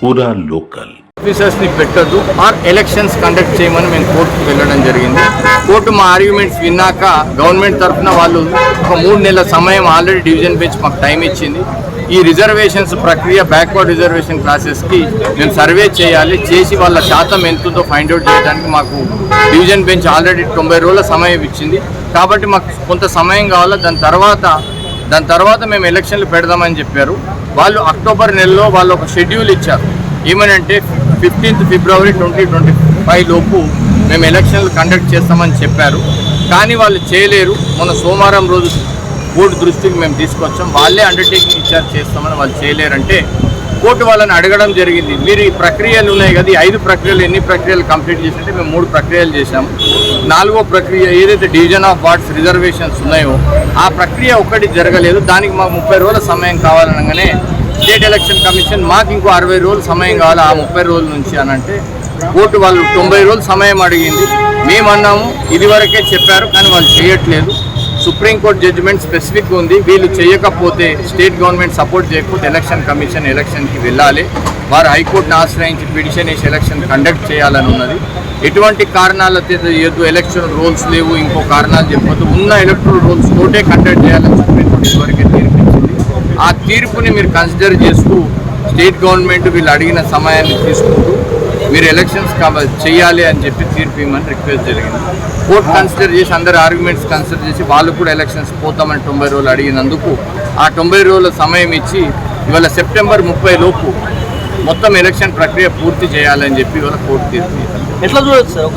పూరా local officers ని పెట్టద్దు ఆర్ ఎలక్షన్స్ కండక్ట్ చేయమని మేము కోర్టుకు వెళ్ళడం జరిగింది. కోర్టు మా ఆర్గ్యుమెంట్స్ విన్నాక గవర్నమెంట్ తరఫున వాళ్ళు ఒక 3 నెలల సమయం ఆల్రెడీ డివిజన్ బెంచ్ మాకు టైం ఇచ్చింది. ఈ రిజర్వేషన్స్ ప్రక్రియ బ్యాక్వర్డ్ రిజర్వేషన్ క్లాసెస్కి మేము సర్వే చేయాలి, చేసి వాళ్ళ శాతం ఎంతుందో ఫైండ్ అవుట్ చేయడానికి మాకు డివిజన్ బెంచ్ ఆల్రెడీ 90 రోజుల సమయం ఇచ్చింది. కాబట్టి మాకు కొంత సమయం కావాలి. దాని తర్వాత మేము ఎలక్షన్లు పెడదామని చెప్పారు. వాళ్ళు అక్టోబర్ నెలలో వాళ్ళు ఒక షెడ్యూల్ ఇచ్చారు. ఏమనంటే 15th ఫిబ్రవరి 2025 లోపు మేము ఎలక్షన్లు కండక్ట్ చేస్తామని చెప్పారు. కానీ వాళ్ళు చేయలేరు. మొన్న సోమవారం రోజు కోర్టు దృష్టికి మేము తీసుకొచ్చాం. వాళ్ళే అండర్టేకింగ్ ఇచ్చారు చేస్తామని, వాళ్ళు చేయలేరంటే కోర్టు వాళ్ళని అడగడం జరిగింది. మీరు ఈ ప్రక్రియలు ఉన్నాయి కదా, ఈ 5 ప్రక్రియలు ఎన్ని ప్రక్రియలు కంప్లీట్ చేసినట్టే మేము 3 ప్రక్రియలు చేశాము. 4వ ప్రక్రియ ఏదైతే డివిజన్ ఆఫ్ వార్డ్స్ రిజర్వేషన్స్ ఉన్నాయో ఆ ప్రక్రియ ఒక్కటి జరగలేదు. దానికి మాకు 30 రోజుల సమయం కావాలనగానే స్టేట్ ఎలక్షన్ కమిషన్ మాకు ఇంకో 60 రోజుల సమయం కావాలి ఆ 30 రోజుల నుంచి అని అంటే కోర్టు వాళ్ళు 90 రోజుల సమయం అడిగింది. మేమన్నాము ఇదివరకే చెప్పారు కానీ వాళ్ళు చేయట్లేదు. సుప్రీంకోర్టు జడ్జిమెంట్ స్పెసిఫిక్ ఉంది, వీళ్ళు చేయకపోతే స్టేట్ గవర్నమెంట్ సపోర్ట్ చేయకపోతే ఎలక్షన్ కమిషన్ ఎలక్షన్కి వెళ్ళాలి, వారు హైకోర్టును ఆశ్రయించి పిటిషన్ వేసి ఎలక్షన్ కండక్ట్ చేయాలని ఉన్నది. ఎటువంటి కారణాలతో ఎలక్షన్ రూల్స్ లేవు, ఇంకో కారణాలు చెప్పొద్దు, ఉన్న ఎలక్టరల్ రూల్స్ తోటే కండక్ట్ చేయాలని సుప్రీంకోర్టు ఇదివరకే తీర్పిచ్చింది. ఆ తీర్పుని మీరు కన్సిడర్ చేస్తూ స్టేట్ గవర్నమెంట్ వీళ్ళు అడిగిన సమయాన్ని తీసుకుంటూ మీరు ఎలక్షన్స్ చేయాలి అని చెప్పి తీర్పు ఇవ్వమని రిక్వెస్ట్ జరిగింది. కోర్టు కన్సిడర్ చేసి అందరి ఆర్గ్యుమెంట్స్ కన్సిడర్ చేసి వాళ్ళు కూడా ఎలక్షన్స్ పోతామని 90 రోజులు అడిగినందుకు ఆ 90 రోజుల సమయం ఇచ్చి ఇవాళ సెప్టెంబర్ 30 లోపు మొత్తం ఎలక్షన్ ప్రక్రియ పూర్తి చేయాలని చెప్పి ఇవాళ కోర్టు తీర్పు. ఎట్లా చూడొచ్చు సార్?